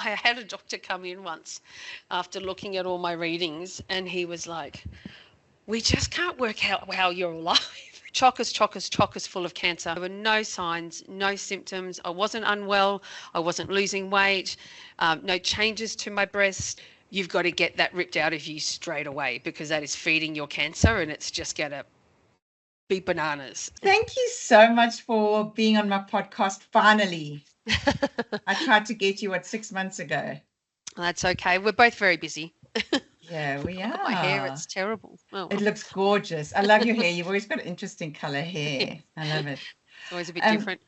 I had a doctor come in once after looking at all my readings, and he was like, we just can't work out how you're alive. Chockers full of cancer. There were no signs, no symptoms. I wasn't unwell. I wasn't losing weight. No changes to my breast. You've got to get that ripped out of you straight away, because that is feeding your cancer, and it's just going to be bananas. Thank you so much for being on my podcast. Finally, I tried to get you 6 months ago. That's okay. We're both very busy. Yeah, we Look at my hair. are. It's terrible. Oh, It looks gorgeous. I love your hair. You've always got interesting color hair. I love it. it's always a bit different.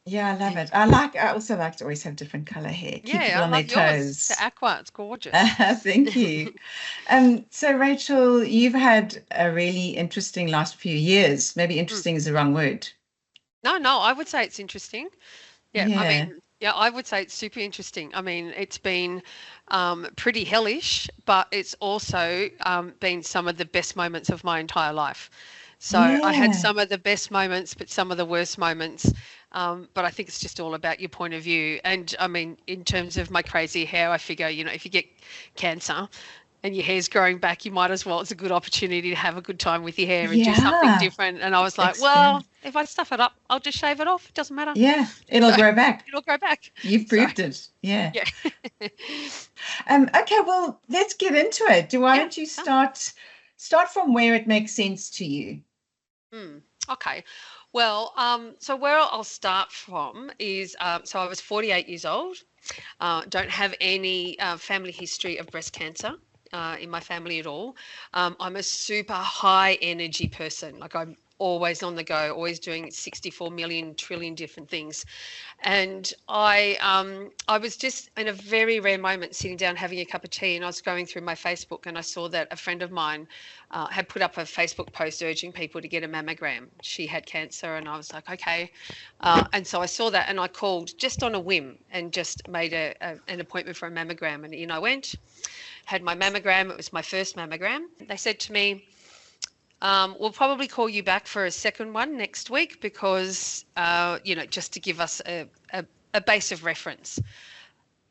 Yeah, I love it. I also like to always have different color hair. Keep people on their love yours. toes. The aqua, it's gorgeous. Thank you. So Rachel, you've had a really interesting last few years. Maybe interesting is the wrong word. No, I would say it's interesting. Yeah, I mean, I would say it's super interesting. I mean, it's been pretty hellish, but it's also been some of the best moments of my entire life. So I had some of the best moments, but some of the worst moments. But I think it's just all about your point of view. And I mean, in terms of my crazy hair, I figure, if you get cancer and your hair's growing back, you might as well. It's a good opportunity to have a good time with your hair and do something different. And I was like, well, if I stuff it up, I'll just shave it off. It doesn't matter. Yeah, it'll grow back. It'll grow back. You've proved it. Yeah. Yeah. Okay, well, let's get into it. Why don't you start from where it makes sense to you? Okay. Well, so where I'll start from is, so I was 48 years old, don't have any family history of breast cancer in my family at all. I'm a super high energy person. Like, I'm always on the go, always doing 64 million trillion different things. And I was just in a very rare moment sitting down having a cup of tea, and I was going through my Facebook, and I saw that a friend of mine had put up a Facebook post urging people to get a mammogram. She had cancer, and I was like, okay. And so I saw that, and I called just on a whim and just made an appointment for a mammogram. And I went, had my mammogram. It was my first mammogram. They said to me, we'll probably call you back for a second one next week because, just to give us a base of reference.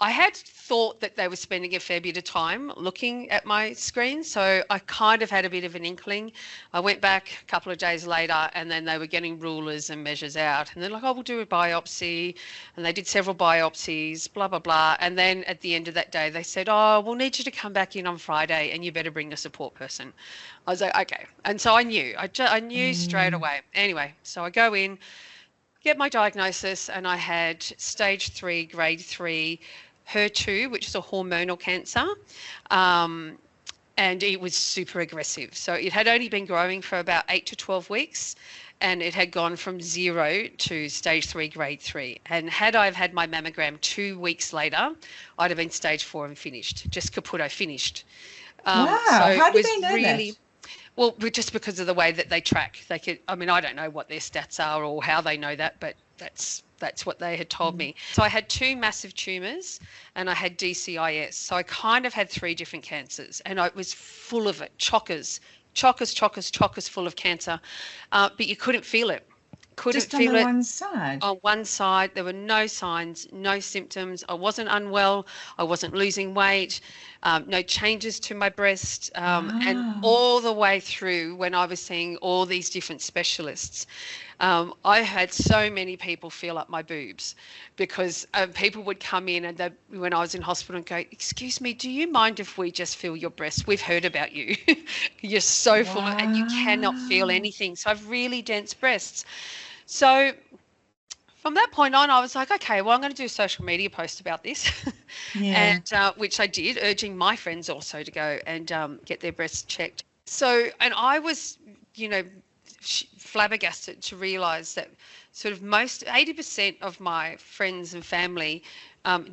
I had thought that they were spending a fair bit of time looking at my screen, so I kind of had a bit of an inkling. I went back a couple of days later, and then they were getting rulers and measures out, and they're like, oh, we'll do a biopsy, and they did several biopsies, blah, blah, blah, and then at the end of that day, they said, oh, we'll need you to come back in on Friday, and you better bring a support person. I was like, okay, and so I knew. I knew straight away. Anyway, so I go in, get my diagnosis, and I had stage 3, grade 3, HER2, which is a hormonal cancer, and it was super aggressive. So it had only been growing for about 8 to 12 weeks, and it had gone from 0 to stage 3, grade 3. And had I had my mammogram 2 weeks later, I'd have been stage 4 and finished, just caput, finished. Wow, so how did they know that? Well, just because of the way that they track. They could, I mean, I don't know what their stats are or how they know that, but that's what they had told me. So I had 2 massive tumours and I had DCIS. So I kind of had 3 different cancers, and I was full of it, chockers full of cancer, but you couldn't feel it. Just feel on one side. On one side, there were no signs, no symptoms. I wasn't unwell. I wasn't losing weight. No changes to my breast. And all the way through, when I was seeing all these different specialists, I had so many people feel up my boobs, because people would come in and when I was in hospital and go, excuse me, do you mind if we just feel your breast? We've heard about you. You're so full and you cannot feel anything. So I've really dense breasts. So from that point on, I was like, okay, well, I'm going to do a social media post about this, and which I did, urging my friends also to go and get their breasts checked. So, and I was, flabbergasted to realise that sort of 80% of my friends and family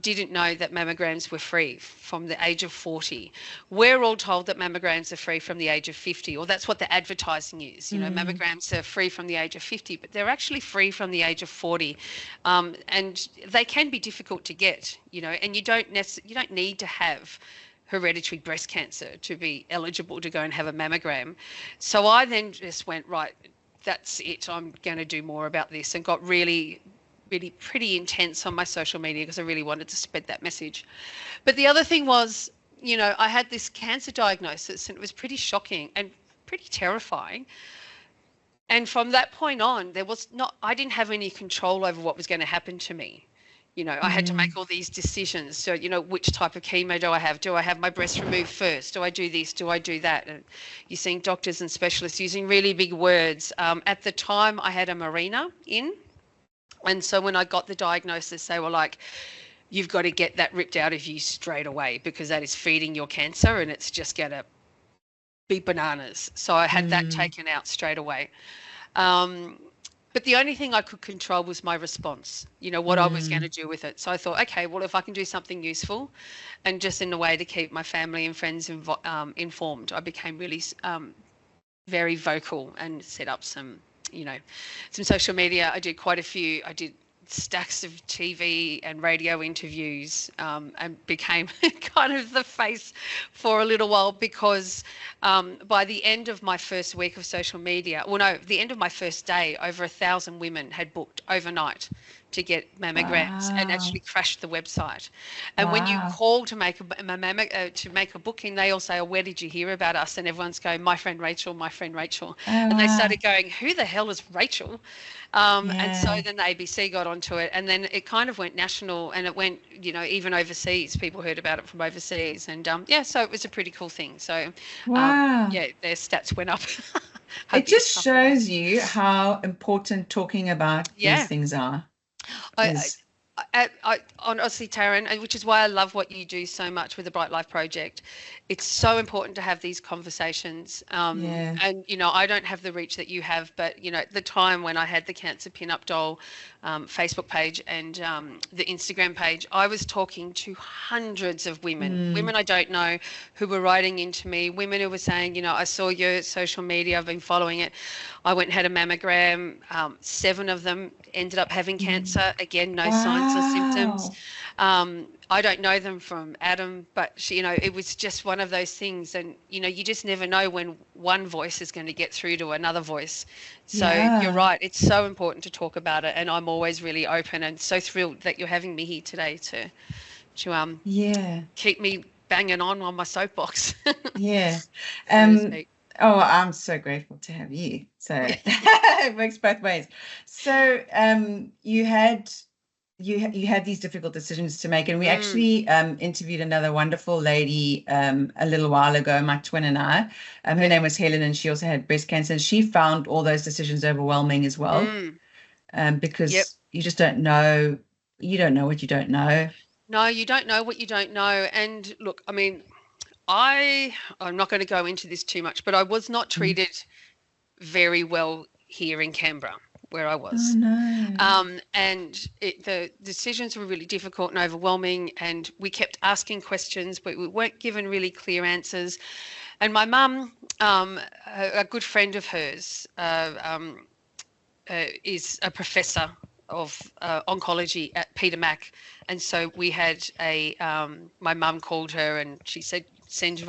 didn't know that mammograms were free from the age of 40. We're all told that mammograms are free from the age of 50, or that's what the advertising is. Mammograms are free from the age of 50, but they're actually free from the age of 40. And they can be difficult to get, and you don't need to have hereditary breast cancer to be eligible to go and have a mammogram. So I then just went, right, that's it. I'm going to do more about this, and got really really pretty intense on my social media because I really wanted to spread that message. But the other thing was, I had this cancer diagnosis and it was pretty shocking and pretty terrifying. And from that point on, I didn't have any control over what was going to happen to me. I had to Mm, make all these decisions. So, which type of chemo do I have? Do I have my breast removed first? Do I do this? Do I do that? And you're seeing doctors and specialists using really big words. At the time, I had a marina in. And so when I got the diagnosis, they were like, you've got to get that ripped out of you straight away because that is feeding your cancer and it's just going to be bananas. So I had that mm, taken out straight away. Um, but the only thing I could control was my response, what I was going to mm. do with it. So I thought, okay, well, if I can do something useful and just in a way to keep my family and friends informed, I became really very vocal and set up some social media. I did quite a few. I did stacks of TV and radio interviews and became kind of the face for a little while because by the end of my first week of social media, well, no, the end of my first day, over 1,000 women had booked overnight to get mammograms and Wow. actually crashed the website. And when you Wow. call to make a booking, they all say, "Oh, where did you hear about us?" And everyone's going, "My friend Rachel, my friend Rachel." Oh, And they wow. started going, "Who the hell is Rachel?" And so Yeah. then the ABC got onto it, and then it kind of went national, and it went, even overseas. People heard about it from overseas, and yeah, so it was a pretty cool thing. So, Wow. yeah, their stats went up. It Hope it was just comfortable. shows you how important talking about these Yeah, things are. I, Is honestly, Taryn, and which is why I love what you do so much with the Bright Life Project. It's so important to have these conversations. yeah. And, I don't have the reach that you have, but, at the time when I had the Cancer Pin-Up Doll Facebook page and the Instagram page, I was talking to hundreds of Mm, women I don't know who were writing into me, women who were saying, I saw your social media, I've been following it. I went and had a mammogram. 7 of them ended up having mm. cancer. Again, no signs or symptoms. Wow. I don't know them from Adam, but it was just one of those things. And you just never know when one voice is going to get through to another voice. So you're Yeah. right. It's so important to talk about it, and I'm always really open and so thrilled that you're having me here today to Yeah. keep me banging on my soapbox, Yeah. so to Um, speak. oh, I'm so grateful to have you. So Yeah. it works both ways. So you had these difficult decisions to make, and we Mm, actually interviewed another wonderful lady a little while ago, my twin and I. Her yep. name was Helen, and she also had breast cancer, and she found all those decisions overwhelming as well, Mm, yep. because you just don't know. You don't know what you don't know. No, you don't know what you don't know. And look, I mean, I'm not going to go into this too much, but I was not Mm. treated very well here in Canberra, where I Oh was. no. And the decisions were really difficult and overwhelming, and we kept asking questions, but we weren't given really clear answers. And my mum, a good friend of hers, is a professor of oncology at Peter Mac, and so we had my mum called her and she said, send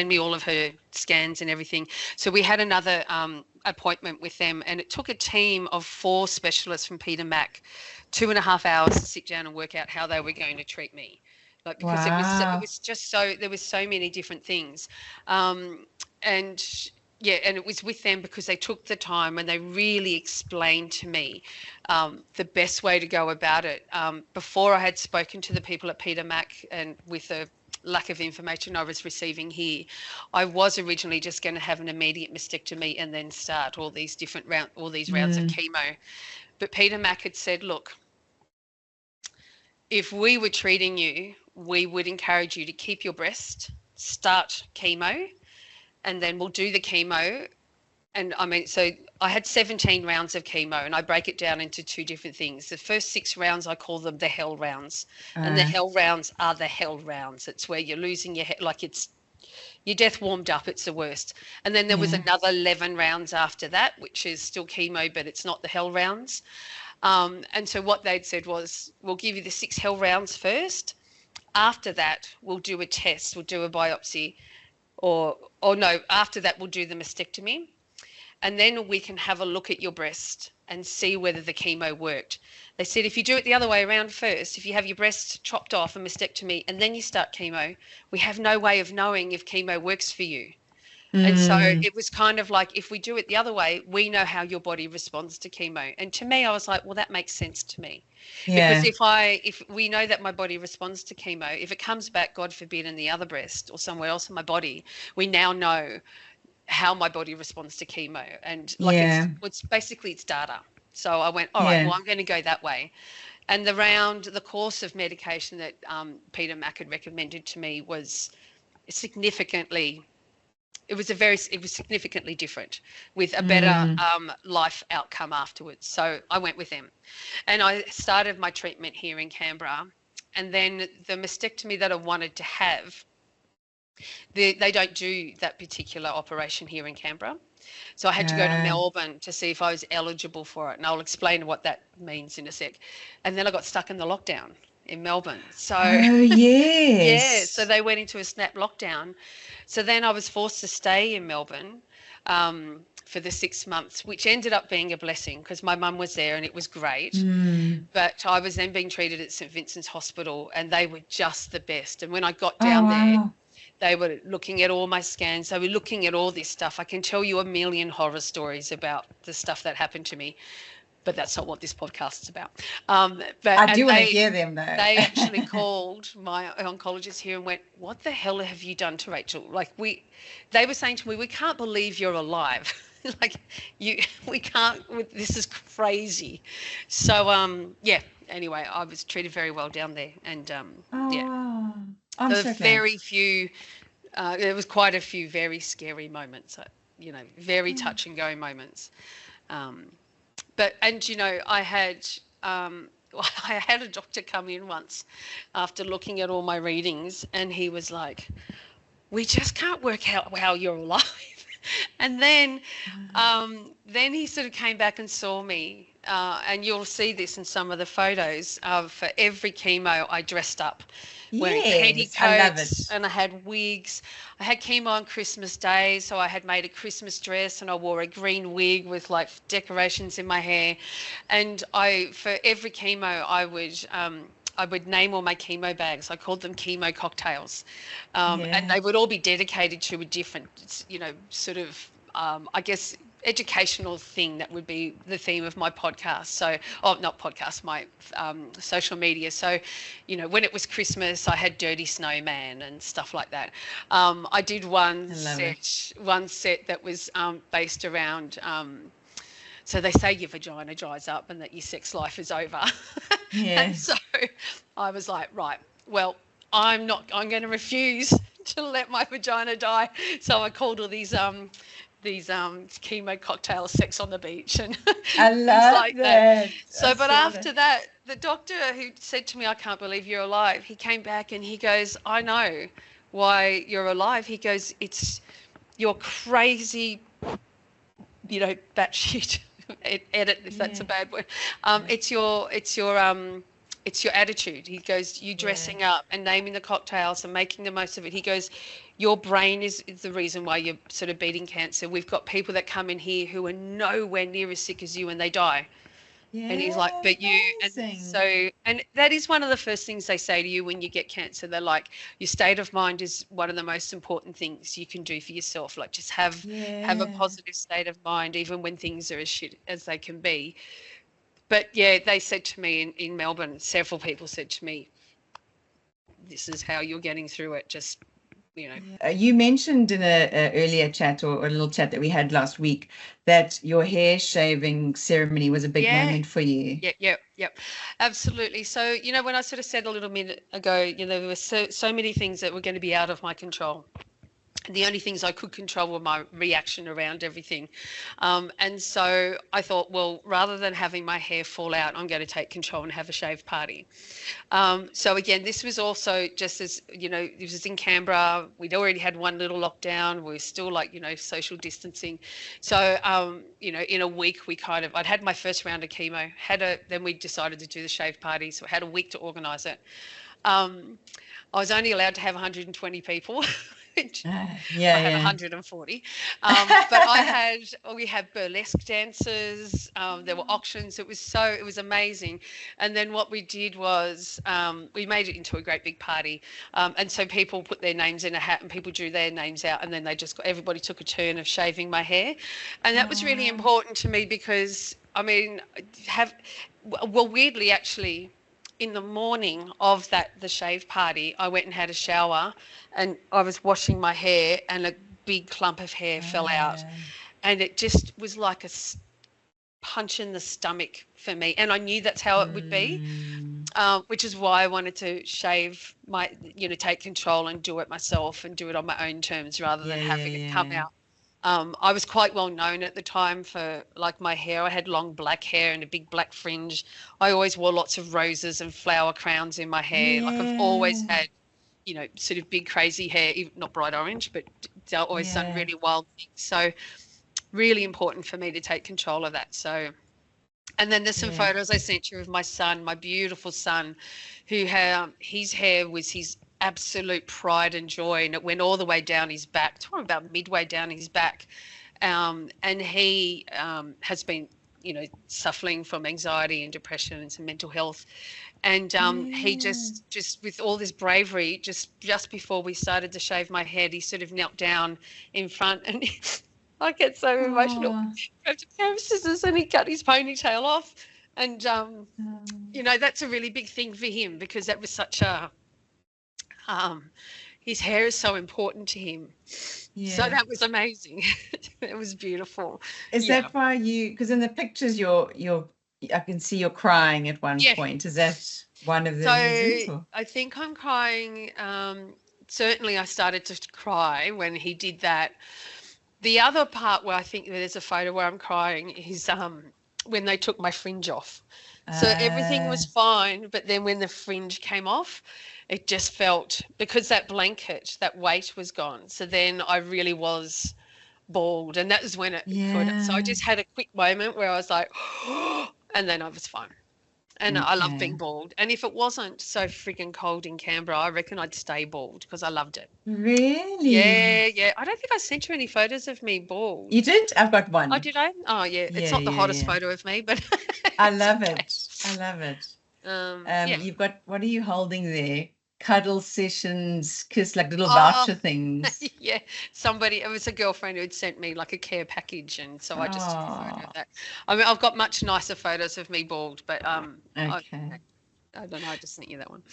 me all of her scans and everything. So we had another appointment with them, and it took a team of 4 specialists from Peter Mac 2.5 hours to sit down and work out how they were going to treat me. Like, because it Wow. was just so, there was so many different things. And yeah, and it was with them because they took the time and they really explained to me the best way to go about it. Before I had spoken to the people at Peter Mac, and with the lack of information I was receiving here, I was originally just going to have an immediate mastectomy and then start all these rounds of Mm, chemo. But Peter Mac had said, look, if we were treating you, we would encourage you to keep your breast, start chemo, and then we'll do the chemo. And I mean, so I had 17 rounds of chemo, and I break it down into 2 different things. The first 6 rounds, I call them the hell rounds. And the uh, hell rounds are the hell rounds. It's where you're losing your head, like it's your death warmed up, it's the worst. And then there was yeah. another 11 rounds after that, which is still chemo, but it's not the hell rounds. And so what they'd said was, we'll give you the 6 hell rounds first. After that, we'll do a test, we'll do a biopsy, or no, after that, we'll do the mastectomy. and then we can have a look at your breast and see whether the chemo worked. They said if you do it the other way around first, if you have your breast chopped off, a mastectomy, and then you start chemo, we have no way of knowing if chemo works for you. And so Mm, it was kind of like, if we do it the other way, we know how your body responds to chemo. And to me, I was like, well, that makes sense to me. Because yeah. if we know that my body responds to chemo, if it comes back, God forbid, in the other breast or somewhere else in my body, we now know how my body responds to chemo. And like Yeah. it's basically it's data. So I went, all right, Yeah. well, I'm going to go that way. And the course of medication that Peter Mac had recommended to me was significantly it was significantly different with a better Mm, life outcome afterwards. So I went with them, and I started my treatment here in Canberra. And then the mastectomy that I wanted to have, they don't do that particular operation here in Canberra. So I had to go to uh, Melbourne to see if I was eligible for it, and I'll explain what that means in a sec. And then I got stuck in the lockdown in Melbourne. So oh, yeah, so yes. they went into a snap lockdown. So then I was forced to stay in Melbourne for the 6 months, which ended up being a blessing because my mum was there and it was great. Mm. But I was then being treated at St Vincent's Hospital and they were just the best. And when I got Oh, down there, wow. they were looking at all my scans. They were looking at all this stuff. I can tell you a million horror stories about the stuff that happened to me, but that's not what this podcast is about. I And do want to hear them though. they actually called my oncologist here and went, "What the hell have you done to Rachel?" Like they were saying to me, "We can't believe you're alive." Like we can't. This is crazy. So yeah. Anyway, I was treated very well down there, and Oh, yeah, wow. I'm there were so glad. very few. There was quite a few very scary moments. Very Mm. touch and go moments. Um, but and I had I had a doctor come in once after looking at all my readings, and he was like, "We just can't work out how you're alive." And then he sort of came back and saw me, and you'll see this in some of the photos. For every chemo, I dressed up, wearing Yes, I love petticoats, it. and I had wigs. I had chemo on Christmas Day, so I had made a Christmas dress, and I wore a green wig with like decorations in my hair. And for every chemo, I would name all my chemo bags. I called them chemo cocktails, and Yeah. they would all be dedicated to a different, sort of, I guess, educational thing that would be the theme of my podcast. So, oh, not podcast, my social media. So, when it was Christmas, I had Dirty Snowman and stuff like that. I did I love it. one set that was based around. So they say your vagina dries up and that your sex life is over. And Yeah. so I was like, right, well, I'm going to refuse to let my vagina die. So I called all these chemo cocktail sex on the beach and I things love like that. that. I So, but saw that. after that, the doctor who said to me, "I can't believe you're alive," he came back and he goes, "I know why you're alive." He goes, "It's you're crazy, batshit." Edit if that's a Yeah. bad word. No. It's your attitude. He goes, you Yeah. dressing up and naming the cocktails and making the most of it. He goes, your brain is the reason why you're sort of beating cancer. We've got people that come in here who are nowhere near as sick as you and they die. And he's like, Yeah. but you, and Amazing. so, and that is one of the first things they say to you when you get cancer. They're like, your state of mind is one of the most important things you can do for yourself. Like, just have a Yeah. positive state of mind, even when things are as shit as they can be. But yeah, they said to me in Melbourne, several people said to me, this is how you're getting through it. Just, you know, Yeah. You mentioned in a earlier chat or a little chat that we had last week that your hair shaving ceremony was a big yeah, moment for you. yep, absolutely. So, when I sort of said a little minute ago, there were so many things that were going to be out of my control. The only things I could control were my reaction around everything. And so I thought, well, rather than having my hair fall out, I'm going to take control and have a shave party. So again, this was also just as, this was in Canberra. We'd already had one little lockdown. We were still like, social distancing. So, in a week, I'd had my first round of chemo, then we decided to do the shave party. So I had a week to organise it. I was only allowed to have 120 people. which I Yeah, had yeah. 140. But we had burlesque dancers. There were auctions. It was amazing. And then what we did was we made it into a great big party. And so people put their names in a hat and people drew their names out. And then everybody took a turn of shaving my hair. And that was really Oh, important to me because, I mean, weirdly, actually, in the morning of the shave party, I went and had a shower and I was washing my hair and a big clump of hair fell out. oh, And it just was like a punch in the stomach for me. And I knew that's how it would be, mm, which is why I wanted to shave take control and do it myself and do it on my own terms rather than yeah, yeah, having it come yeah. out. I was quite well known at the time for like my hair. I had long black hair and a big black fringe. I always wore lots of roses and flower crowns in my hair. Like I've always Yeah, had, sort of big crazy hair, not bright orange, but always done yeah, really wild things. So really important for me to take control of that. So, and then there's some yeah. photos I sent you of my son, my beautiful son, who had his hair was his absolute pride and joy, and it went all the way down his back, to about midway down his back. And he has been, suffering from anxiety and depression and some mental health. And he Yeah. just with all this bravery, just before we started to shave my head, he sort of knelt down in front, and I get so emotional. Oh, Grabbed a pair of scissors and he cut his ponytail off. And that's a really big thing for him because that was such a um, his hair is so important to him. So yeah. that was amazing. It was beautiful. Is Yeah. that why you, because in the pictures I can see you're crying at one Yeah. point. Is that one of So the reasons or? I think I'm crying. Certainly, I started to cry when he did that. The other part where I think there's a photo where I'm crying is when they took my fringe off. So everything Uh, was fine, but then when the fringe came off, it just felt because that blanket, that weight was gone. So then I really was bald, and that was when it could. So I yeah. just had a quick moment where I was like, and then I was fine. And I love being Okay. bald. And if it wasn't so freaking cold in Canberra, I reckon I'd stay bald because I loved it. Really? Yeah, yeah. I don't think I sent you any photos of me You bald. did? I've got Oh, one. did I? Oh, yeah. It's Yeah, not the yeah, hottest yeah. photo of me, but I it's love okay. it. I love it. Yeah. You've got, what are you holding there? Cuddle sessions, kiss, like little Oh, voucher things. yeah. It was a girlfriend who had sent me like a care package, and so I just took a photo Oh, of that. I mean, I've got much nicer photos of me bald, but okay. I don't know. I just sent you that one.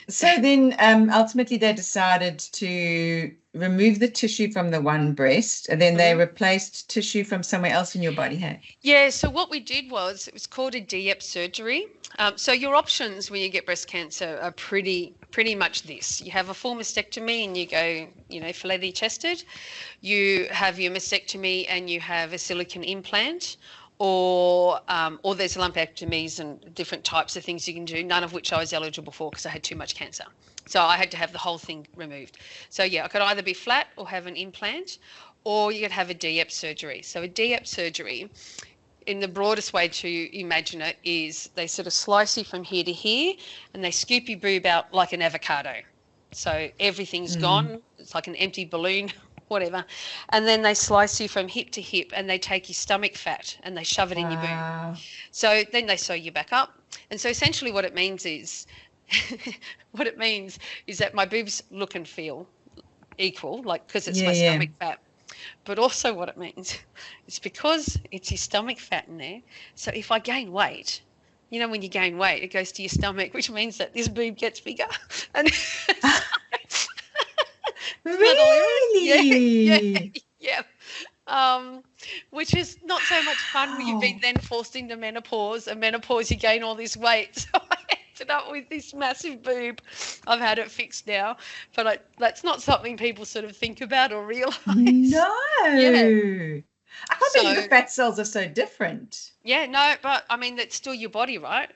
So then ultimately they decided to remove the tissue from the one breast and then they Mhm. replaced tissue from somewhere else in your body. Hey? Yeah, so what we did was it was called a DEP surgery. So your options when you get breast cancer are pretty much this. You have a full mastectomy and you go, fillet chested. You have your mastectomy and you have a silicone implant, or there's lumpectomies and different types of things you can do. None of which I was eligible for because I had too much cancer. So I had to have the whole thing removed. So yeah, I could either be flat or have an implant, or you could have a DEP surgery. So a DEP surgery, in the broadest way to imagine it, is they sort of slice you from here to here and they scoop your boob out like an avocado. So everything's Mm. gone. It's like an empty balloon, whatever. And then they slice you from hip to hip and they take your stomach fat and they shove it in your boob. Wow. So then they sew you back up. And so essentially what it means is that my boobs look and feel equal, like because it's Yeah, my yeah. stomach fat. But also what it means is because it's your stomach fat in there. So if I gain weight, when you gain weight, it goes to your stomach, which means that this boob gets bigger. And isn't that hilarious? Yeah, yeah, Really? yeah. Which is not so much fun when you've been Wow. then forced into menopause. And menopause, you gain all this weight. So I ended up with this massive boob. I've had it fixed now, but that's not something people sort of think about or realise. No. Yeah. I can't believe the So fat cells are so different. yeah, no, but I mean that's still your body, right?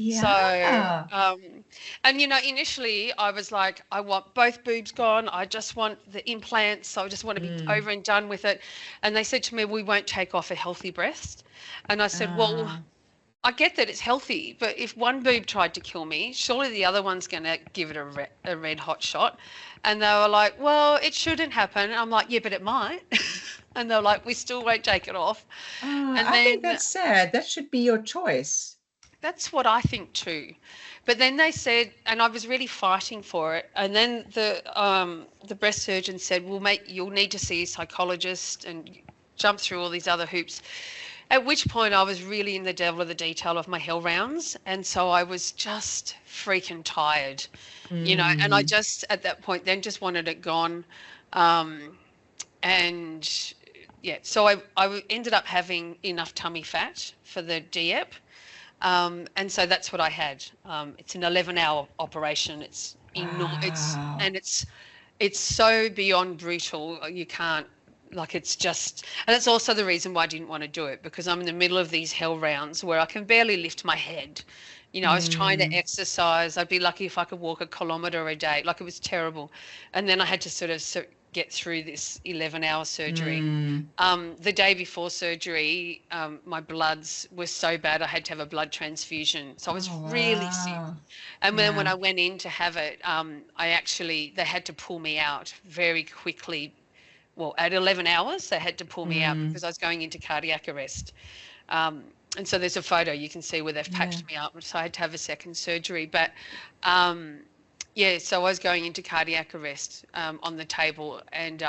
So Yeah. and initially I was like, I want both boobs gone. I just want the implants. So I just want to be Mm. over and done with it. And they said to me, we won't take off a healthy breast. And I said, well, Ah. I get that it's healthy, but if one boob tried to kill me, surely the other one's going to give it a red hot shot. And they were like, well, it shouldn't happen. And I'm like, yeah, but it might. And they're like, we still won't take it off. And I think then that's sad. That should be your choice. that's what I think too. But then they said, and I was really fighting for it. And then the breast surgeon said, "Well, mate, you'll need to see a psychologist and jump through all these other hoops." At which point I was really in the devil of the detail of my hell rounds, and so I was just freaking tired, and I Mm. just at that point then just wanted it gone, um, and yeah, so I ended up having enough tummy fat for the DEP. And so that's what I had. It's an 11-hour operation. It's enormous. Wow. It's so beyond brutal. You can't like it's just, and it's also the reason why I didn't want to do it because I'm in the middle of these hell rounds where I can barely lift my head. I was trying to Mm. exercise. I'd be lucky if I could walk a kilometre a day. Like it was terrible. And then I had to sort of get through this 11-hour surgery. Mm. The day before surgery, my bloods were so bad I had to have a blood transfusion. So I was Oh, really sick. wow. And then when Yeah. I went in to have it, they had to pull me out very quickly. Well, at 11 hours, they had to pull me out Mm. because I was going into cardiac arrest. Um, and so there's a photo you can see where they've Yeah. patched me up. So I had to have a second surgery. But um, yeah, so I was going into cardiac arrest on the table. And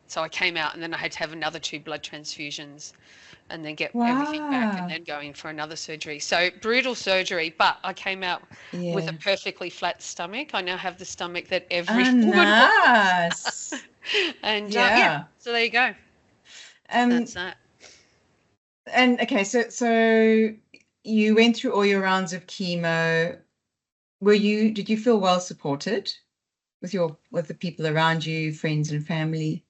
so I came out and then I had to have another 2 blood transfusions and then get everything back and Wow. then go in for another surgery. So brutal surgery, but I came out with a Yeah. perfectly flat stomach. I now have the stomach that every Oh, woman wants. nice. And yeah, Yeah. so there you go. Um, That's that. and okay, so you went through all your rounds of chemo. Did you feel well supported with the people around you, friends and family?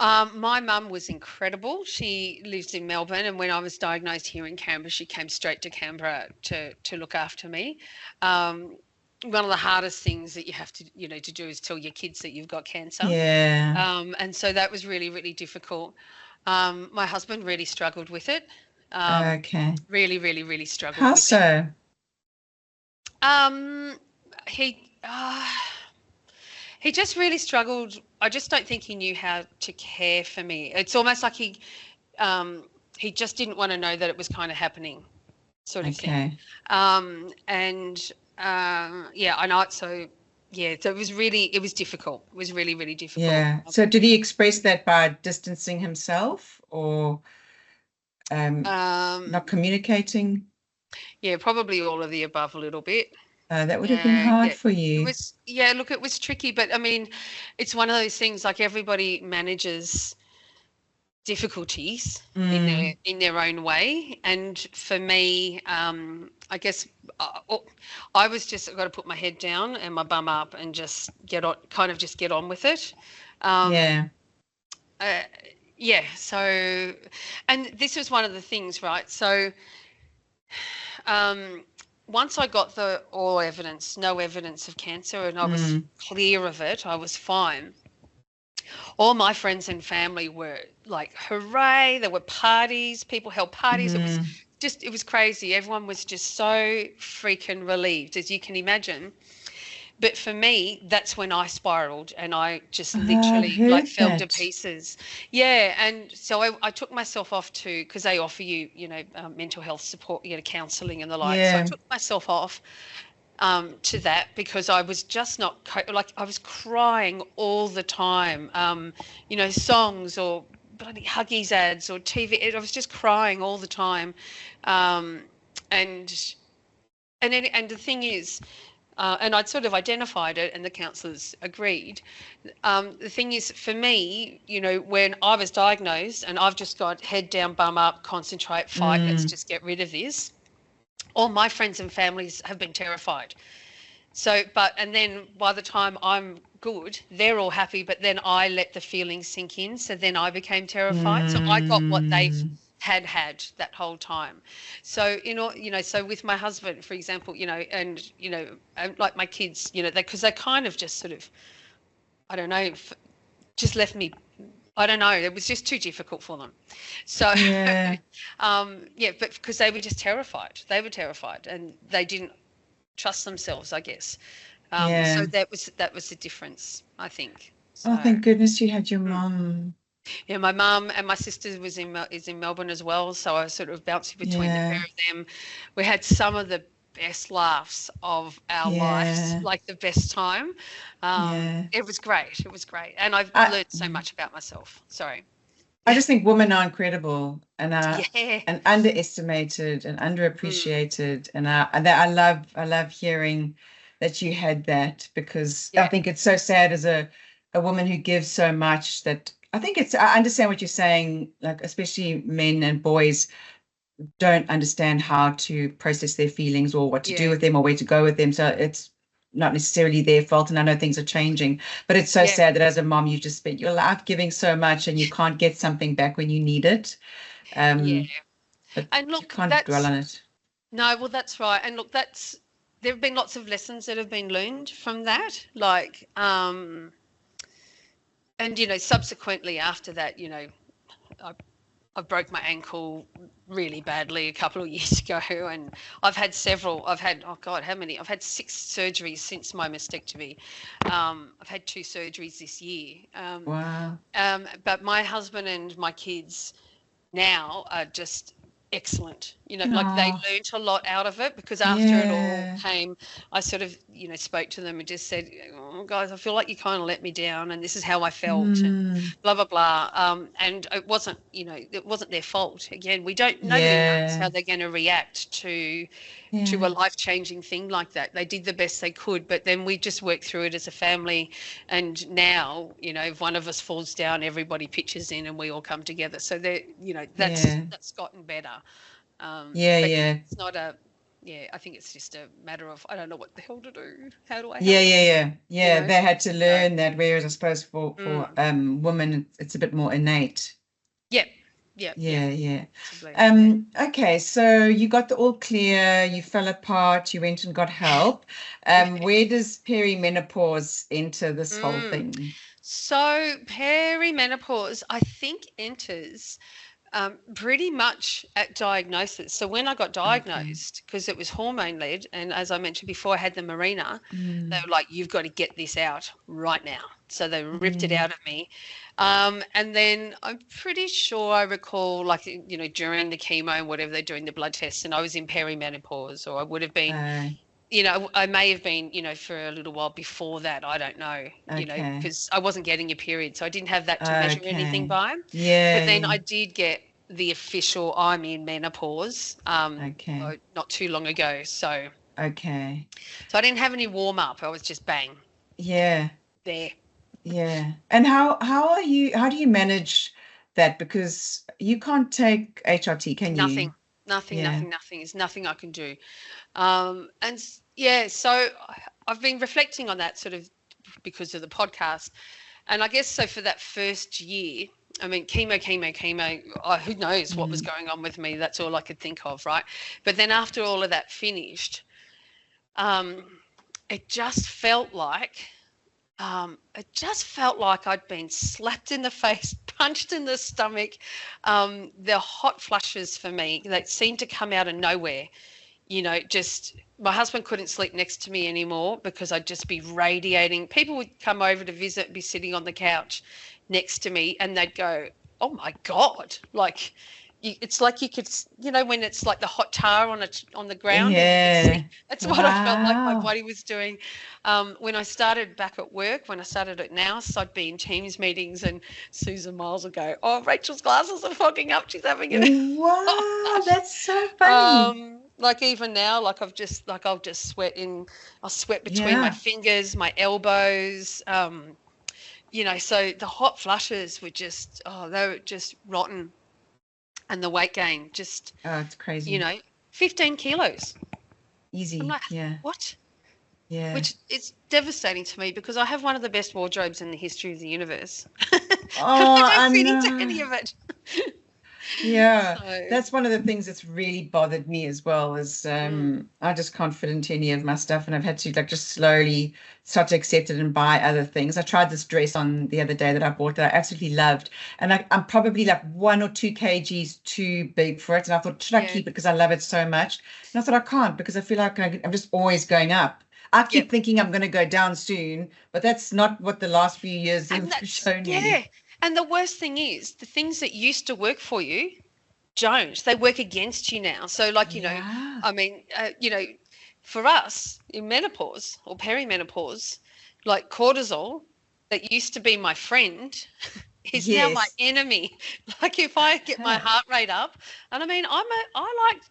My mum was incredible. She lives in Melbourne, and when I was diagnosed here in Canberra, she came straight to Canberra to look after me. Um, One of the hardest things that you have to do is tell your kids that you've got cancer. Yeah. And so that was really, really difficult. My husband really struggled with it. Okay. Really, really, really struggled How with it. so? Um, he uh, he just really struggled. I just don't think he knew how to care for me. It's almost like he just didn't want to know that it was kind of happening, sort of thing. Okay. And yeah, I know it. So yeah, so it was difficult. It was really, really difficult. Yeah. So did he express that by distancing himself or not Um, communicating? yeah, probably all of the above a little bit. That would have been Yeah, hard yeah. for It you. was, yeah, look, it was tricky, but I mean, it's one of those things like everybody manages difficulties Mm. in their own way. And for me, I guess I was just got to put my head down and my bum up and just get on with it. Um, Yeah. uh, yeah, so, and this was one of the things, right? So, um, once I got the all evidence, no evidence of cancer, and I was Mm. clear of it, I was fine. All my friends and family were like, hooray, there were parties, people held parties. Mm. It was crazy. Everyone was just so freaking relieved, as you can imagine. But for me, that's when I spiraled and I just Oh, I've literally like heard fell to that. pieces. Yeah. And so I took myself off because they offer you, mental health support, counseling and the like. So I Yeah. took myself off to that because I was just not like I was crying all the time. Songs or bloody Huggies ads or TV. I was just crying all the time, um, and and the thing is, and I'd sort of identified it, and the counsellors agreed. The thing is, for me, when I was diagnosed, and I've just got head down, bum up, concentrate, fight. Let's Mm. just get rid of this. All my friends and families have been terrified. So, and then by the time I'm good, they're all happy, but then I let the feelings sink in. So then I became terrified. So I got what they've Mm. had that whole time. So, so with my husband, for example, and like my kids, because they kind of just sort of, I don't know, just left me I don't know. It was just too difficult for them. So, Yeah, yeah, but because they were just terrified. They were terrified, and they didn't trust themselves, I guess. So yeah. that was the difference, I think. Oh, So, thank goodness you had your mm. mom. Yeah, my mum and my sister is in Melbourne as well, so I was sort of bouncing between the pair Yeah, of them. We had some of the best laughs of our lives, yeah, like the best time. yeah. It was great. It was great, and I've I learned so much about myself. Sorry. I just think women are incredible and are Yeah. and underestimated and Mm, underappreciated. And I love hearing that you had that, because I yeah. think it's so sad as a woman who gives so much that I think I understand what you're saying, like especially men and boys don't understand how to process their feelings or what to do Yeah. with them or where to go with them. So it's not necessarily their fault. And I know things are changing, but it's so Yeah. sad that as a mom, you just spent your life giving so much and you can't get something back when you need it. Yeah. Um, but And you look, can't dwell that's on it. no, well, that's right. And look, that's there have been lots of lessons that have been learned from that. Like, and subsequently after that, I I broke my ankle really badly a couple of years ago, and I've had several. I've had, oh God, how many? I've had 6 surgeries since my mastectomy. I've had 2 surgeries this year. Wow. But my husband and my kids now are just excellent. Like they Oh, learnt a lot out of it because after it all yeah. came, I sort of, spoke to them and just said, oh, guys, I feel like you kind of let me down and this is how I felt and Mm, blah, blah, blah. And it wasn't their fault. Again, nobody knows how yeah. they're going to react to a Yeah. life-changing thing like that. They did the best they could, but then we just worked through it as a family. And now, if one of us falls down, everybody pitches in and we all come together. So that's Yeah. that's gotten better. Yeah. But yeah, Yeah. it's not a yeah, I think it's just a matter of I don't know what the hell to do. How do I Yeah, help? yeah, yeah. You Yeah, know? they had to So, learn that, whereas I suppose for mm, women it's a bit more innate. yep, yep, yep, Yeah, yeah. possibly, yeah. Okay, so you got the all clear, you fell apart, you went and got help. Where does perimenopause enter this whole Mm. thing? So perimenopause, I think, enters pretty much at diagnosis. So when I got Okay. diagnosed, because it was hormone led, and as I mentioned before, I had the marina, they Mm, were like, "You've got to get this out right now." So they ripped it mm, out of me. And then I'm pretty sure I recall, like, during the chemo and whatever they're doing the blood tests, and I was in perimenopause, or I would have been, uh, I may have been, for a little while before that. I don't know, okay. because I wasn't getting a period. So I didn't have that to measure anything Okay. by. Yeah, But then yeah. I did get the official I'm in menopause Okay. not too long ago. Okay. So I didn't have any warm up. I was just bang Yeah. there. Yeah. And how do you manage that? Because you can't take HRT, can Nothing, you? nothing, Yeah. nothing, nothing. There's nothing I can do. Yeah, so I've been reflecting on that sort of because of the podcast. And I guess so for that first year, I mean, chemo, who knows what was Mm, going on with me? That's all I could think of, right? But then after all of that finished, um, it just felt like I'd been slapped in the face, punched in the stomach. The hot flushes for me that seemed to come out of nowhere. Just my husband couldn't sleep next to me anymore because I'd just be radiating. People would come over to visit, be sitting on the couch next to me, and they'd go, "Oh my God!" Like it's like you could, when it's like the hot tar on the ground, and you could see. yeah. That's what I felt like my Wow. body was doing. When I started back at work, when I started at NOUS, I'd be in Teams meetings, and Susan Miles would go, "Oh, Rachel's glasses are fogging up. She's having it." Wow, that's so funny. Like even now, like I'll sweat between my Yeah. fingers, my elbows. So the hot flushes were they were just rotten, and the weight gain just, Oh, it's you crazy. know, 15 kilos. I'm Easy. like, Yeah. what? Yeah. Which is devastating to me because I have one of the best wardrobes in the history of the universe, and Oh, I don't I fit into know. any of it. Yeah, So, that's one of the things that's really bothered me as well is mm, I just can't fit into any of my stuff and I've had to like just slowly start to accept it and buy other things. I tried this dress on the other day that I bought that I absolutely loved and I'm probably like 1 or 2 kgs too big for it and I thought should I yeah, keep it because I love it so much and I thought I can't because I feel like I'm just always going up. I yep. keep thinking I'm going to go down soon, but that's not what the last few years And have that's, shown me. yeah. And the worst thing is the things that used to work for you don't. They work against you now. So, like, Yeah. I mean, for us in menopause or perimenopause, like cortisol that used to be my friend is now my Yes. enemy. Like if I get my heart rate up, and I mean, I like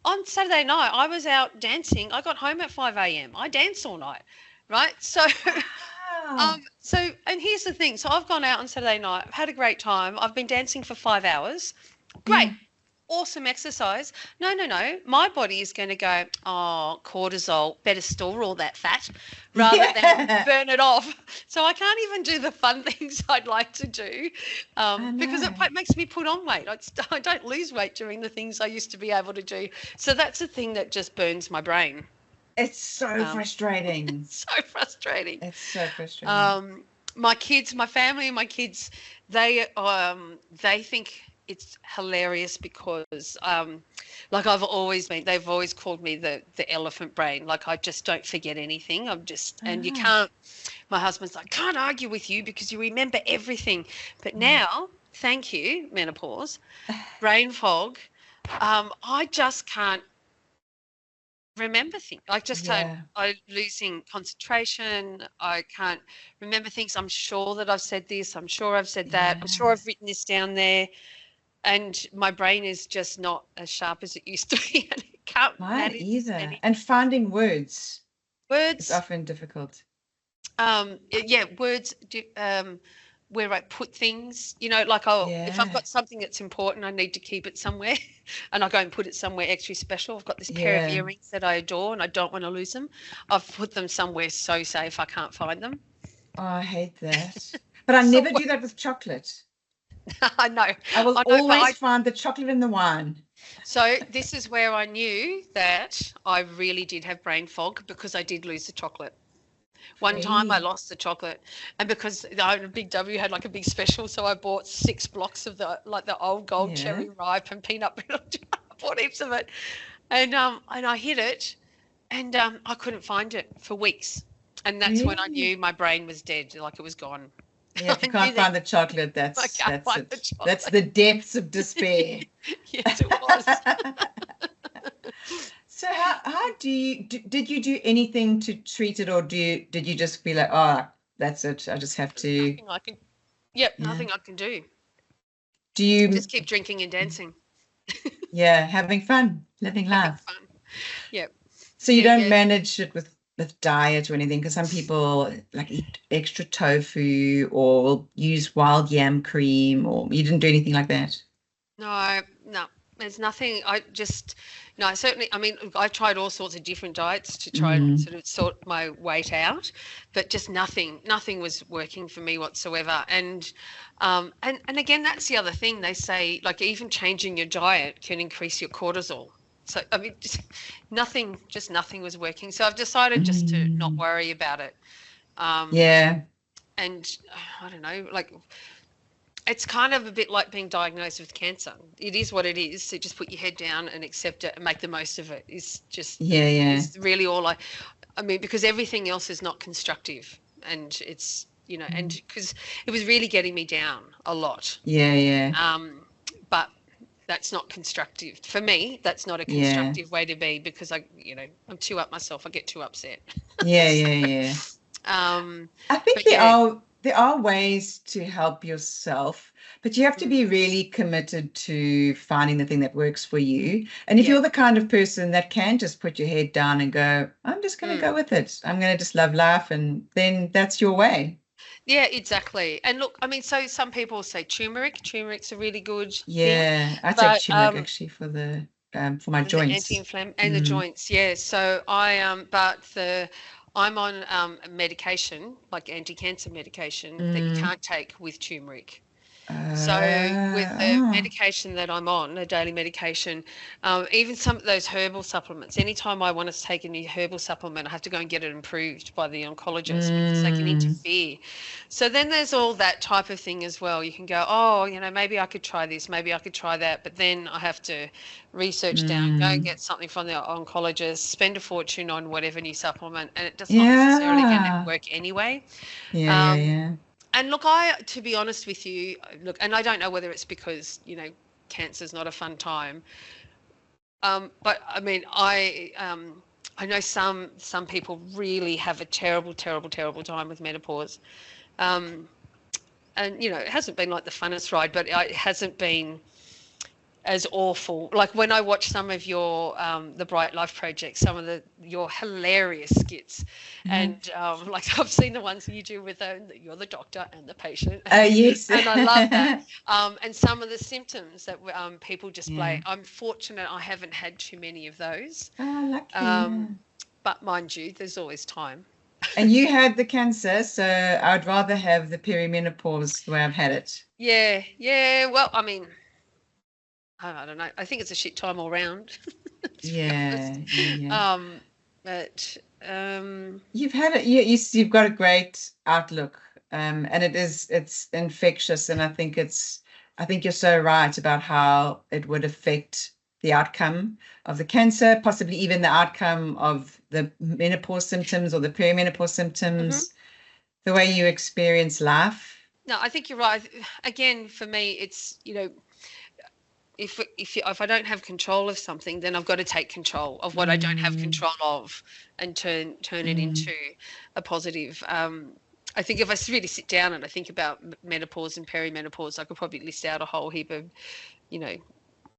on Saturday night, I was out dancing. I got home at 5 a.m. I danced all night, right? So, Wow. and here's the thing. So I've gone out on Saturday night. I've had a great time. I've been dancing for 5 hours. Great. Yeah. Awesome exercise. No, no, no. My body is going to go, oh, cortisol, better store all that fat rather than Yeah. burn it off. So I can't even do the fun things I'd like to do I because know. it makes me put on weight. I don't lose weight doing the things I used to be able to do. So that's the thing that just burns my brain. It's so Um, frustrating. so frustrating. It's so frustrating. Um, my kids, my family, and my kids, they think it's hilarious because, like I've always been, they've always called me the elephant brain. Like I just don't forget anything. I'm just, and you Ah. can't. My husband's like, can't argue with you because you remember everything. But Yeah. now, thank you, menopause, brain fog. I just can't remember things. I just can't. Yeah. I'm losing concentration. I can't remember things. I'm sure that I've said this. I'm sure I've said that. I'm sure Yeah. I've written this down there. And my brain is just not as sharp as it used to be. And it can't Mine manage either. any And finding words is words. often difficult. Yeah, words where I put things, like if I've Yeah. got something that's important, I need to keep it somewhere and I go and put it somewhere extra special. I've got this pair of Yeah. earrings that I adore and I don't want to lose them. I've put them somewhere so safe I can't find them. Oh, I hate that. But I So never do that with chocolate. I I will know, but always find the chocolate in the wine. so this is where I knew that I really did have brain fog because I did lose the chocolate. One time I Really? lost the chocolate, and because the Big W had like a big special, so I bought 6 blocks of the old gold Yeah. cherry ripe and peanut brittle. I bought heaps of it, and I hid it, and I couldn't find it for weeks, and that's when I Really? knew my brain was dead, like it was gone. Yeah, if you I knew can't that find the chocolate, I can't that's find the it. That's chocolate. the depths of despair. Yes, it was. So how did you do anything to treat it or did you just be like, oh, that's it. I just have There's to, nothing I can. Yep, yeah. nothing I can do. Do you, Just keep drinking and dancing, yeah, having fun, living having life. fun. Yep. So you Yeah, don't yeah. manage it with diet or anything, because some people like eat extra tofu or will use wild yam cream, or you didn't do anything like that. No, no, there's nothing. I just, no, I certainly, I mean, I tried all sorts of different diets to try and Mm, sort of sort my weight out, but just nothing was working for me whatsoever. And again, that's the other thing they say, like even changing your diet can increase your cortisol. So, I mean, just nothing was working. So I've decided just to not mm. worry about it. Um, Yeah, and I don't know, like it's kind of a bit like being diagnosed with cancer. It is what it is. So just put your head down and accept it and make the most of it. yeah, yeah, Is really all I mean, because everything else is not constructive, and it's and mm, because it was really getting me down a lot. yeah, yeah, Um, but that's not constructive for me. That's not a yeah, constructive way to be because I'm too up myself. I get too upset. yeah, So, yeah, yeah. um, I think but yeah, there are ways to help yourself, but you have to mm, be really committed to finding the thing that works for you. And if yeah. you're the kind of person that can just put your head down and go, I'm just going to Mm. go with it. I'm going to just love life, and then that's your way. Yeah, exactly. And look, I mean, so some people say turmeric. Turmeric's a really good thing, Yeah, I take but turmeric actually for the for my the joints. anti-inflammatory and the Mm. joints, yeah. So I'm on medication, like anti-cancer medication that you Mm. can't take with turmeric. So with the Oh. medication that I'm on, a daily medication, even some of those herbal supplements, anytime I want to take a new herbal supplement, I have to go and get it approved by the oncologist because they can Mm, interfere. So then there's all that type of thing as well. You can go, oh, maybe I could try this, maybe I could try that, but then I have to research down, go and mm. get something from the oncologist, spend a fortune on whatever new supplement, and it does not necessarily going to Yeah. work anyway. Yeah, yeah, Um, yeah. and look, to be honest with you, look, and I don't know whether it's because, cancer's not a fun time. But I mean, I know some people really have a terrible, terrible, terrible time with menopause. Um, and it hasn't been like the funnest ride, but it hasn't been as awful. Like when I watch some of your the Bright Life Project, some of your hilarious skits, Mhm. and like I've seen the ones that you do with you're the doctor and the patient, Yes. and I love that. And some of the symptoms that people display. Yeah. I'm fortunate I haven't had too many of those, Oh, lucky. um, Yeah. but mind you, there's always time. And you had the cancer, so I'd rather have the perimenopause the way I've had it. Yeah, yeah. Well, I mean, I don't know. I think it's a shit time all round, to be honest. Yeah, yeah, yeah. Um, but You've had it. You've got a great outlook, and it's infectious, and I think you're so right about how it would affect the outcome of the cancer, possibly even the outcome of the menopause symptoms or the perimenopause mhm. symptoms, the way you experience life. No, I think you're right. Again, for me, it's if I don't have control of something, then I've got to take control of what I don't have Mm, control of, and turn it mm, into a positive. I think if I really sit down and I think about menopause and perimenopause, I could probably list out a whole heap of you know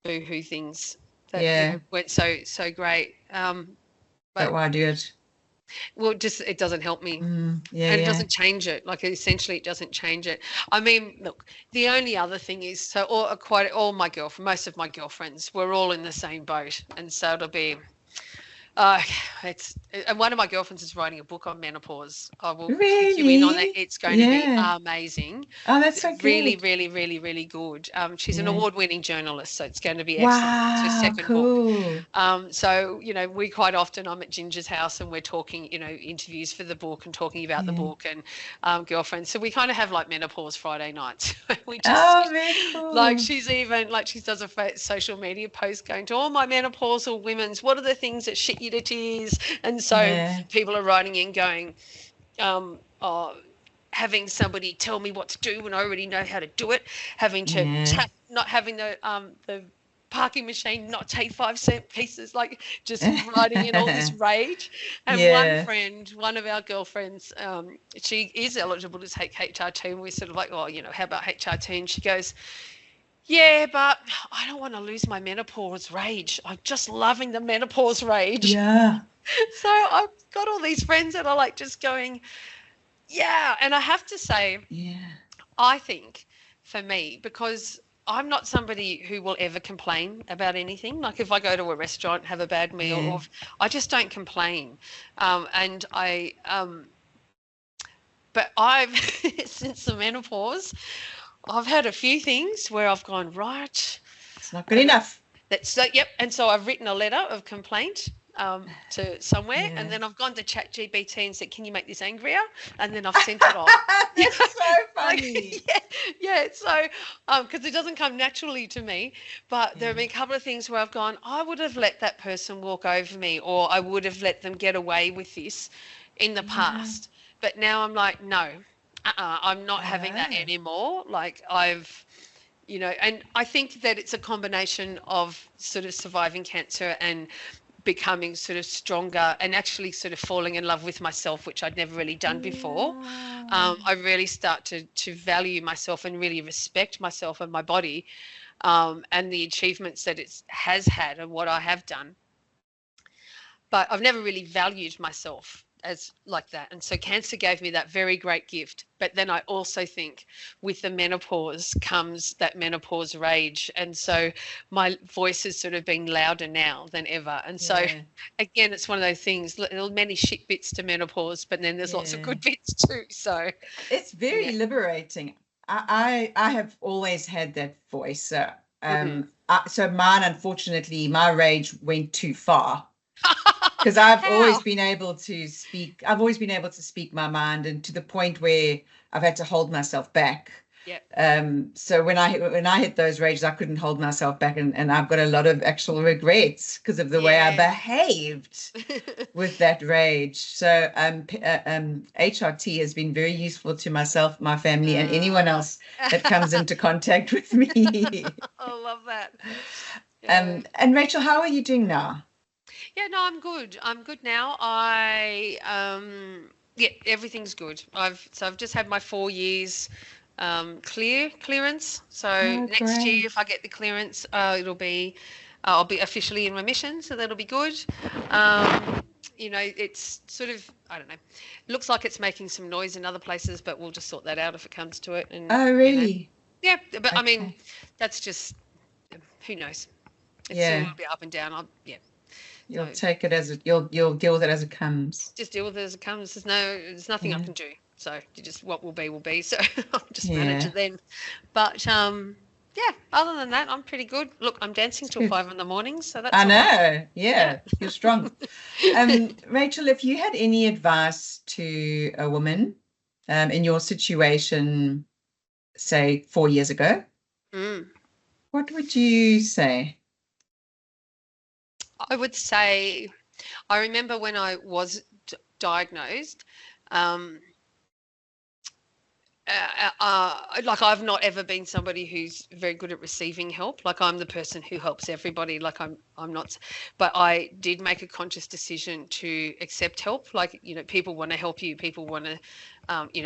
boohoo things that yeah, went so great. but But why do it? well, just it doesn't help me. Yeah, And it yeah, doesn't change it. Like essentially, it doesn't change it. I mean, look, the only other thing is, so quite all my girlfriend, most of my girlfriends, we're all in the same boat, and so it'll be. Uh, it's and one of my girlfriends is writing a book on menopause. I will kick you in on that. really, It's going to be yeah. amazing. Oh, that's so Really, good. really, really, really good. She's an Yeah. award-winning journalist, so it's going to be excellent. It's her Wow, second book. cool. So, we quite often, I'm at Ginger's house and we're talking, interviews for the book and talking about the Yeah. book and girlfriends. So we kind of have like menopause Friday nights. We just Oh, very like cool. she's even like she does a social media post going to all my menopausal women's. What are the things that shit you to tears? And so Yeah, people are writing in going, oh, having somebody tell me what to do when I already know how to do it, having to yeah. tap, not having the parking machine not take 5 cent pieces, like just writing in all this rage. And Yeah, one of our girlfriends, she is eligible to take HRT, and we're sort of like, oh, how about HRT? And she goes, yeah, but I don't want to lose my menopause rage. I'm just loving the menopause rage. yeah, So I've got all these friends that are like just going, yeah. And I have to say, yeah, I think for me, because I'm not somebody who will ever complain about anything. Like if I go to a restaurant, have a bad meal, yeah. or I just don't complain. And but I've, since the menopause, I've had a few things where I've gone, right, It's not good enough. that's so, yep. And so I've written a letter of complaint to somewhere, and Yeah. then I've gone to ChatGPT and said, "Can you make this angrier?" And then I've sent it off. You That's so like funny. yeah, yeah. So because it doesn't come naturally to me, but there Yeah, have been a couple of things where I've gone, I would have let that person walk over me, or I would have let them get away with this in the yeah. past. But now I'm like, no, I'm not having that Oh, anymore. Like and I think that it's a combination of sort of surviving cancer and becoming sort of stronger and actually sort of falling in love with myself, which I'd never really done before. yeah. I really start to value myself and really respect myself and my body, and the achievements that it has had and what I have done. But I've never really valued myself as like that. And so cancer gave me that very great gift. But then I also think with the menopause comes that menopause rage. And so my voice has sort of been louder now than ever. And so Yeah, again, it's one of those things, many shit bits to menopause, but then there's lots of yeah. good bits too. So It's yeah. very liberating. I have always had that voice. Hmm. So mine, unfortunately, my rage went too far because I've always How? been able to speak. I've always been able to speak my mind, and to the point where I've had to hold myself back. Yeah. So when I hit those rages, I couldn't hold myself back, and I've got a lot of actual regrets because of the way I Yeah. behaved with that rage. So HRT has been very useful to myself, my family, and anyone Uh, else that comes into contact with me. I love that. Yeah. And Rachel, how are you doing now? Yeah, no, I'm good. I'm good now. Yeah, everything's good. I've just had my 4 years clearance. So Oh, next year, if great. I get the clearance, I'll be officially in remission, so that'll be good. Um, it's sort of, I don't know, looks like it's making some noise in other places, but we'll just sort that out if it comes to it. And Oh, really? yeah, but I mean, Okay. that's just who knows. It's still a Yeah. little bit up and down. Yeah. You'll So take it as you'll deal with it as it comes. just deal with it as it comes. There's nothing I Yeah. can do. So you just what will be will be. So I'll just manage Yeah. it then. But yeah. Other than that, I'm pretty good. Look, I'm dancing It's till good. 5 in the morning, so that's I all right. know. Yeah. Yeah. You're strong. Rachel, if you had any advice to a woman in your situation, say 4 years ago, Mm. what would you say? I would say I remember when I was diagnosed. Um, like I've not ever been somebody who's very good at receiving help. Like I'm the person who helps everybody. Like I'm not, but I did make a conscious decision to accept help. Like people want to help you. People want to,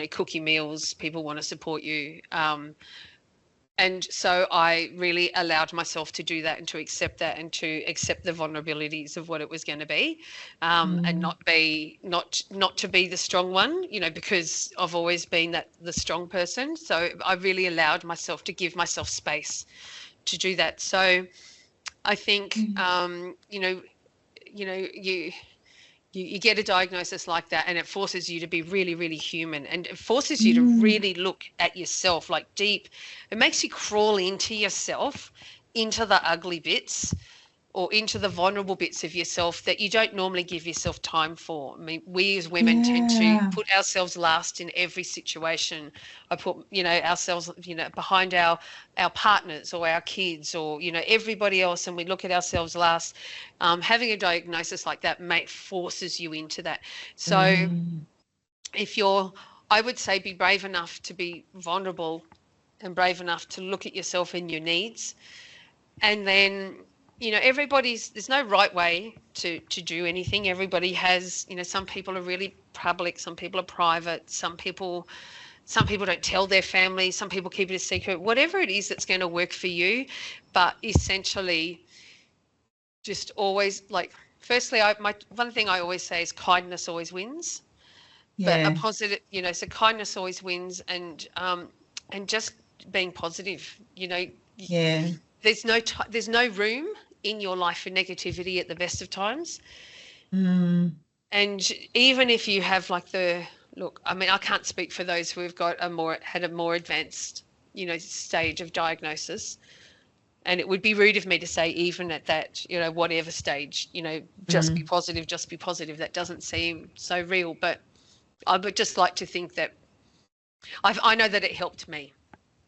cook you meals. People want to support you. And so I really allowed myself to do that and to accept that and to accept the vulnerabilities of what it was going to be, and Mm, not to be the strong one, because I've always been the strong person. So I really allowed myself to give myself space to do that. So I think, mm, you get a diagnosis like that and it forces you to be really, really human, and it forces you to mm, really look at yourself like deep. It makes you crawl into yourself, into the ugly bits or into the vulnerable bits of yourself that you don't normally give yourself time for. I mean, we as women tend to yeah. put ourselves last in every situation. I put, ourselves, behind our partners or our kids or, everybody else, and we look at ourselves last. Having a diagnosis like that forces you into that. So Mm, if I would say be brave enough to be vulnerable and brave enough to look at yourself and your needs, and then there's no right way to do anything. Everybody has, some people are really public, some people are private, some people don't tell their family, some people keep it a secret, whatever it is that's going to work for you. But essentially just always, like, firstly, one thing I always say is kindness always wins. But a yeah. positive, so kindness always wins. And just being positive, Yeah. there's no room in your life for negativity at the best of times. Mm, And even if you have like look, I mean, I can't speak for those who have had a more advanced, stage of diagnosis. And it would be rude of me to say, even at that, whatever stage, just be mm, positive, just be positive. That doesn't seem so real. But I would just like to think that I know that it helped me.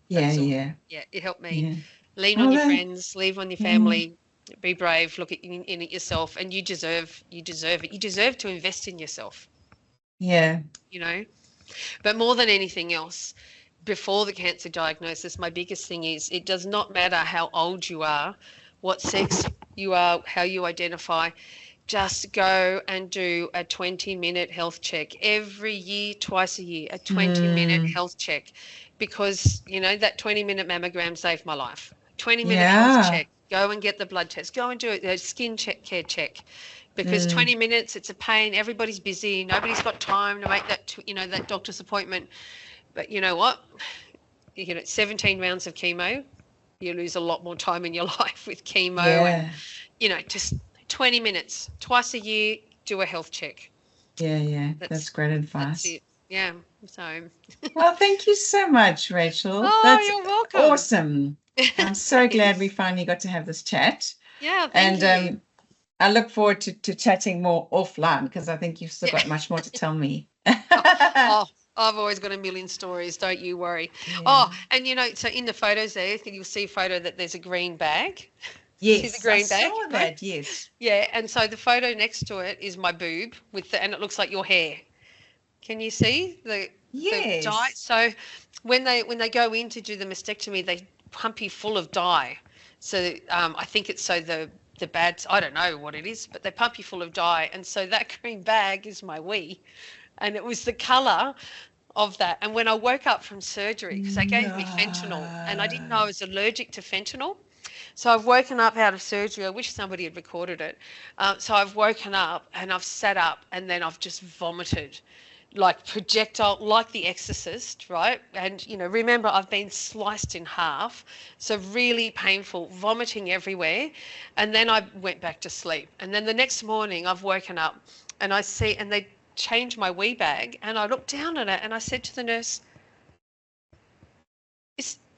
yeah. That's all. Yeah. Yeah, it helped me. Yeah. Lean on Oh, your that, friends, lean on your yeah. family, be brave, look in at yourself, and you deserve it. You deserve to invest in yourself, Yeah. you know. But more than anything else, before the cancer diagnosis, my biggest thing is it does not matter how old you are, what sex you are, how you identify. Just go and do a 20-minute health check every year, twice a year, a 20-minute Mm, health check, because that 20-minute mammogram saved my life. 20-minute health yeah. check. Go and get the blood test. Go and do a skin care check, because Mm, 20 minutes, it's a pain. Everybody's busy. Nobody's got time to make that doctor's appointment. But you know what? You get 17 rounds of chemo. You lose a lot more time in your life with chemo, and yeah. just 20 minutes twice a year, do a health check. Yeah. Yeah. That's That's great that's advice. it. Yeah. So, Well, thank you so much, Rachel. oh, That's you're welcome. awesome. I'm so glad we Thanks. finally got to have this chat. Yeah, thank And you. I look forward to chatting more offline because I think you've still Yeah. got much more to tell me. Oh, I've always got a million stories, don't you worry. Yeah. Oh, and so in the photos there, you'll see a photo that there's a green bag. See the Yes, I green bag, saw right? that. Yes. Yeah, and so the photo next to it is my boob and it looks like your hair. Can you see the dye? Yes. So when they go in to do the mastectomy, they pump you full of dye. So I think it's so the bad. I don't know what it is, but they pump you full of dye, and so that green bag is my wee, and it was the colour of that. And when I woke up from surgery, because they gave me fentanyl, and I didn't know I No. was allergic to fentanyl. So I've woken up out of surgery. I wish somebody had recorded it. So I've woken up and I've sat up and then I've just vomited like projectile, like The Exorcist, right? And, remember, I've been sliced in half. So really painful, vomiting everywhere. And then I went back to sleep. And then the next morning I've woken up and and they changed my wee bag. And I looked down at it and I said to the nurse,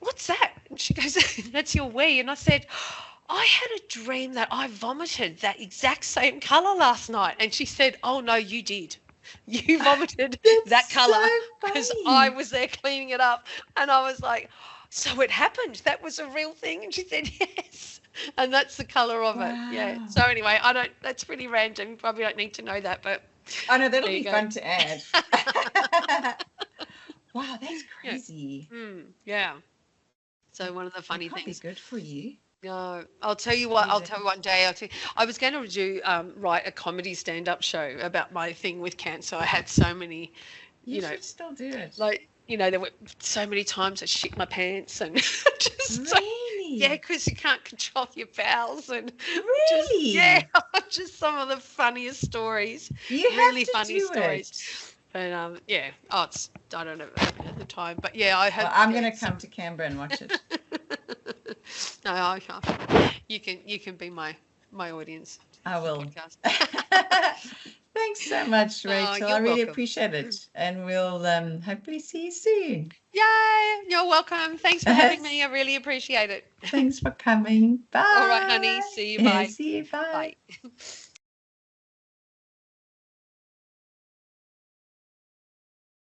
what's that? And she goes, that's your wee. And I said, I had a dream that I vomited that exact same colour last night. And she said, oh no, you did. You vomited that That's so colour because I funny. was there cleaning it up. And I was like, so it happened. That was a real thing. And she said, yes. And that's the colour of it. Yeah. Wow. So anyway, that's pretty random. You probably don't need to know that, but Oh no, that'll there you be go. fun to add. Wow, that's Yeah. crazy. Yeah. So one of the That funny can't be things. good for you. No, I'll tell you what. Use I'll it. tell you one day. I was going to write a comedy stand-up show about my thing with cancer. I had so many, You you know, should still do it. there were so many times I shit my pants and just yeah, Really? because you can't control your bowels and just yeah, Really? just some of the funniest stories, You have really to funny do stories. it. But yeah, I don't know at the time, but yeah, I Well, had I'm yeah. going to come to Canberra and watch it. No, I can't. You can be my audience I for the will. podcast. Thanks so much, Oh, Rachel. I you're really welcome. appreciate it. And we'll hopefully see you soon. Yay! You're welcome. Thanks for having me. I really appreciate it. Thanks for coming. All right, honey. Bye. See you. Bye. See you. Bye. Bye.